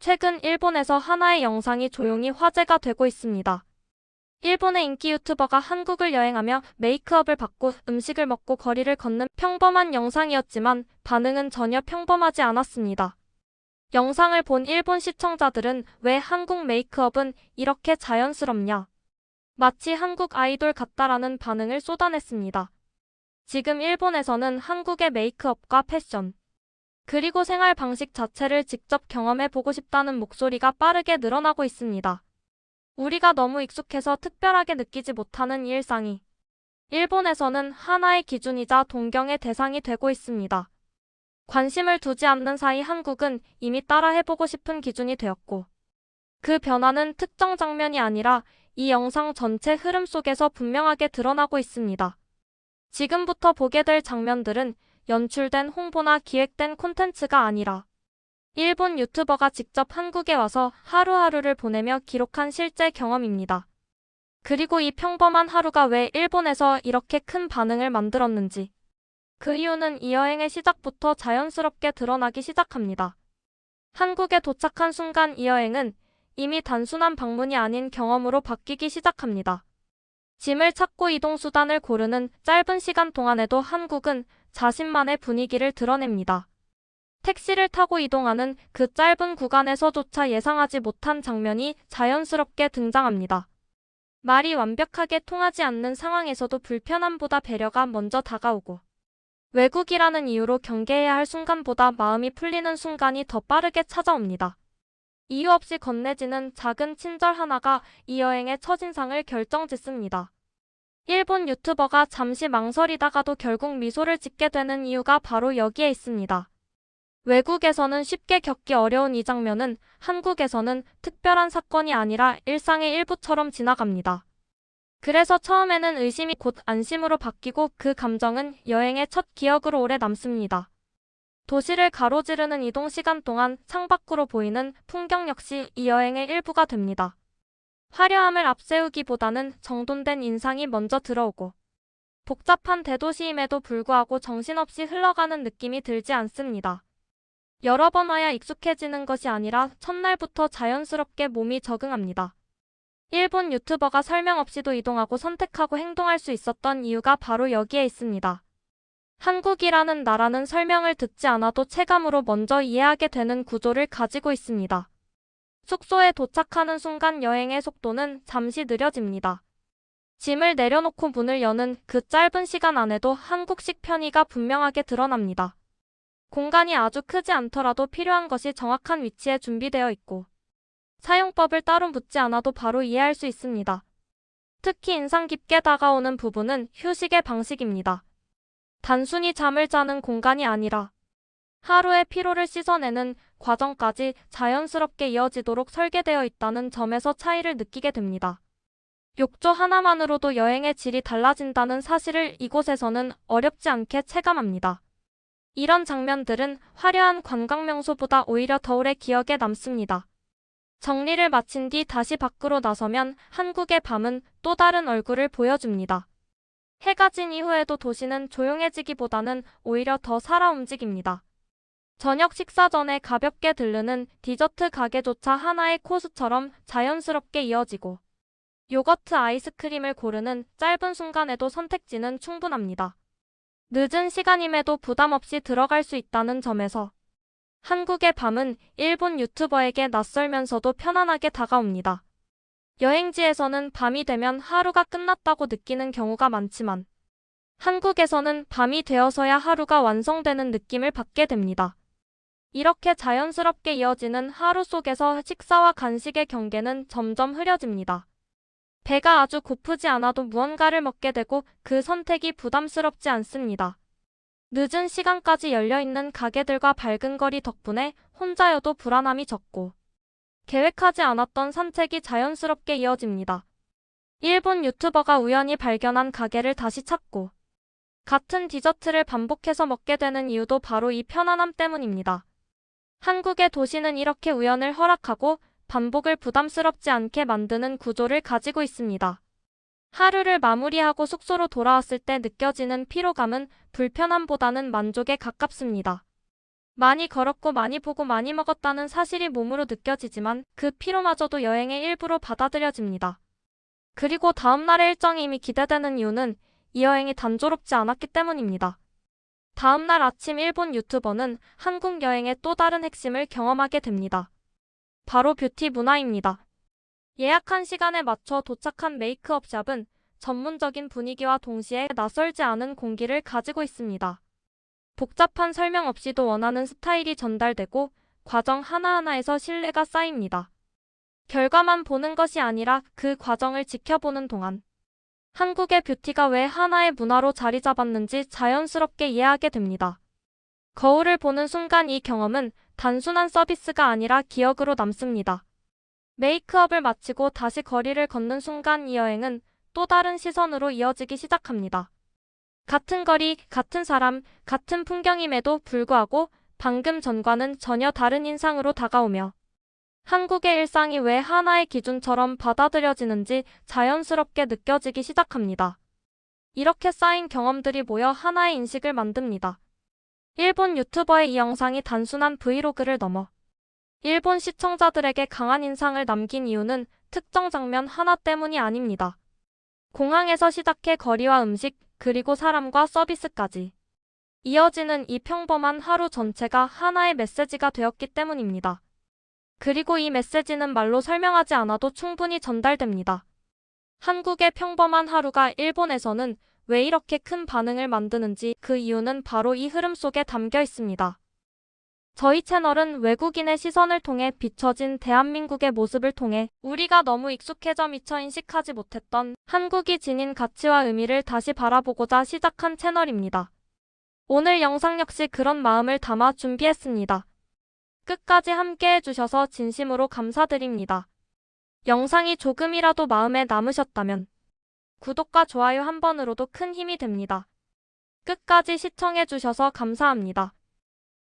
최근 일본에서 하나의 영상이 조용히 화제가 되고 있습니다. 일본의 인기 유튜버가 한국을 여행하며 메이크업을 받고 음식을 먹고 거리를 걷는 평범한 영상이었지만 반응은 전혀 평범하지 않았습니다. 영상을 본 일본 시청자들은 왜 한국 메이크업은 이렇게 자연스럽냐? 마치 한국 아이돌 같다라는 반응을 쏟아냈습니다. 지금 일본에서는 한국의 메이크업과 패션, 그리고 생활 방식 자체를 직접 경험해 보고 싶다는 목소리가 빠르게 늘어나고 있습니다. 우리가 너무 익숙해서 특별하게 느끼지 못하는 이 일상이 일본에서는 하나의 기준이자 동경의 대상이 되고 있습니다. 관심을 두지 않는 사이 한국은 이미 따라 해보고 싶은 기준이 되었고, 그 변화는 특정 장면이 아니라 이 영상 전체 흐름 속에서 분명하게 드러나고 있습니다. 지금부터 보게 될 장면들은 연출된 홍보나 기획된 콘텐츠가 아니라 일본 유튜버가 직접 한국에 와서 하루하루를 보내며 기록한 실제 경험입니다. 그리고 이 평범한 하루가 왜 일본에서 이렇게 큰 반응을 만들었는지, 그 이유는 이 여행의 시작부터 자연스럽게 드러나기 시작합니다. 한국에 도착한 순간 이 여행은 이미 단순한 방문이 아닌 경험으로 바뀌기 시작합니다. 짐을 찾고 이동수단을 고르는 짧은 시간 동안에도 한국은 자신만의 분위기를 드러냅니다. 택시를 타고 이동하는 그 짧은 구간에서조차 예상하지 못한 장면이 자연스럽게 등장합니다. 말이 완벽하게 통하지 않는 상황에서도 불편함보다 배려가 먼저 다가오고, 외국이라는 이유로 경계해야 할 순간보다 마음이 풀리는 순간이 더 빠르게 찾아옵니다. 이유 없이 건네지는 작은 친절 하나가 이 여행의 첫인상을 결정짓습니다. 일본 유튜버가 잠시 망설이다가도 결국 미소를 짓게 되는 이유가 바로 여기에 있습니다. 외국에서는 쉽게 겪기 어려운 이 장면은 한국에서는 특별한 사건이 아니라 일상의 일부처럼 지나갑니다. 그래서 처음에는 의심이 곧 안심으로 바뀌고 그 감정은 여행의 첫 기억으로 오래 남습니다. 도시를 가로지르는 이동 시간 동안 창밖으로 보이는 풍경 역시 이 여행의 일부가 됩니다. 화려함을 앞세우기보다는 정돈된 인상이 먼저 들어오고, 복잡한 대도시임에도 불구하고 정신없이 흘러가는 느낌이 들지 않습니다. 여러 번 와야 익숙해지는 것이 아니라 첫날부터 자연스럽게 몸이 적응합니다. 일본 유튜버가 설명 없이도 이동하고 선택하고 행동할 수 있었던 이유가 바로 여기에 있습니다. 한국이라는 나라는 설명을 듣지 않아도 체감으로 먼저 이해하게 되는 구조를 가지고 있습니다. 숙소에 도착하는 순간 여행의 속도는 잠시 느려집니다. 짐을 내려놓고 문을 여는 그 짧은 시간 안에도 한국식 편의가 분명하게 드러납니다. 공간이 아주 크지 않더라도 필요한 것이 정확한 위치에 준비되어 있고, 사용법을 따로 묻지 않아도 바로 이해할 수 있습니다. 특히 인상 깊게 다가오는 부분은 휴식의 방식입니다. 단순히 잠을 자는 공간이 아니라 하루의 피로를 씻어내는 과정까지 자연스럽게 이어지도록 설계되어 있다는 점에서 차이를 느끼게 됩니다. 욕조 하나만으로도 여행의 질이 달라진다는 사실을 이곳에서는 어렵지 않게 체감합니다. 이런 장면들은 화려한 관광 명소보다 오히려 더 오래 기억에 남습니다. 정리를 마친 뒤 다시 밖으로 나서면 한국의 밤은 또 다른 얼굴을 보여줍니다. 해가 진 이후에도 도시는 조용해지기보다는 오히려 더 살아 움직입니다. 저녁 식사 전에 가볍게 들르는 디저트 가게조차 하나의 코스처럼 자연스럽게 이어지고, 요거트 아이스크림을 고르는 짧은 순간에도 선택지는 충분합니다. 늦은 시간임에도 부담 없이 들어갈 수 있다는 점에서 한국의 밤은 일본 유튜버에게 낯설면서도 편안하게 다가옵니다. 여행지에서는 밤이 되면 하루가 끝났다고 느끼는 경우가 많지만, 한국에서는 밤이 되어서야 하루가 완성되는 느낌을 받게 됩니다. 이렇게 자연스럽게 이어지는 하루 속에서 식사와 간식의 경계는 점점 흐려집니다. 배가 아주 고프지 않아도 무언가를 먹게 되고 그 선택이 부담스럽지 않습니다. 늦은 시간까지 열려있는 가게들과 밝은 거리 덕분에 혼자여도 불안함이 적고, 계획하지 않았던 산책이 자연스럽게 이어집니다. 일본 유튜버가 우연히 발견한 가게를 다시 찾고, 같은 디저트를 반복해서 먹게 되는 이유도 바로 이 편안함 때문입니다. 한국의 도시는 이렇게 우연을 허락하고 반복을 부담스럽지 않게 만드는 구조를 가지고 있습니다. 하루를 마무리하고 숙소로 돌아왔을 때 느껴지는 피로감은 불편함보다는 만족에 가깝습니다. 많이 걸었고 많이 보고 많이 먹었다는 사실이 몸으로 느껴지지만 그 피로마저도 여행의 일부로 받아들여집니다. 그리고 다음 날의 일정이 이미 기대되는 이유는 이 여행이 단조롭지 않았기 때문입니다. 다음 날 아침 일본 유튜버는 한국 여행의 또 다른 핵심을 경험하게 됩니다. 바로 뷰티 문화입니다. 예약한 시간에 맞춰 도착한 메이크업샵은 전문적인 분위기와 동시에 낯설지 않은 공기를 가지고 있습니다. 복잡한 설명 없이도 원하는 스타일이 전달되고 과정 하나하나에서 신뢰가 쌓입니다. 결과만 보는 것이 아니라 그 과정을 지켜보는 동안 한국의 뷰티가 왜 하나의 문화로 자리 잡았는지 자연스럽게 이해하게 됩니다. 거울을 보는 순간 이 경험은 단순한 서비스가 아니라 기억으로 남습니다. 메이크업을 마치고 다시 거리를 걷는 순간 이 여행은 또 다른 시선으로 이어지기 시작합니다. 같은 거리, 같은 사람, 같은 풍경임에도 불구하고 방금 전과는 전혀 다른 인상으로 다가오며 한국의 일상이 왜 하나의 기준처럼 받아들여지는지 자연스럽게 느껴지기 시작합니다. 이렇게 쌓인 경험들이 모여 하나의 인식을 만듭니다. 일본 유튜버의 이 영상이 단순한 브이로그를 넘어 일본 시청자들에게 강한 인상을 남긴 이유는 특정 장면 하나 때문이 아닙니다. 공항에서 시작해 거리와 음식, 그리고 사람과 서비스까지 이어지는 이 평범한 하루 전체가 하나의 메시지가 되었기 때문입니다. 그리고 이 메시지는 말로 설명하지 않아도 충분히 전달됩니다. 한국의 평범한 하루가 일본에서는 왜 이렇게 큰 반응을 만드는지 그 이유는 바로 이 흐름 속에 담겨 있습니다. 저희 채널은 외국인의 시선을 통해 비춰진 대한민국의 모습을 통해 우리가 너무 익숙해져 미처 인식하지 못했던 한국이 지닌 가치와 의미를 다시 바라보고자 시작한 채널입니다. 오늘 영상 역시 그런 마음을 담아 준비했습니다. 끝까지 함께 해주셔서 진심으로 감사드립니다. 영상이 조금이라도 마음에 남으셨다면 구독과 좋아요 한 번으로도 큰 힘이 됩니다. 끝까지 시청해주셔서 감사합니다.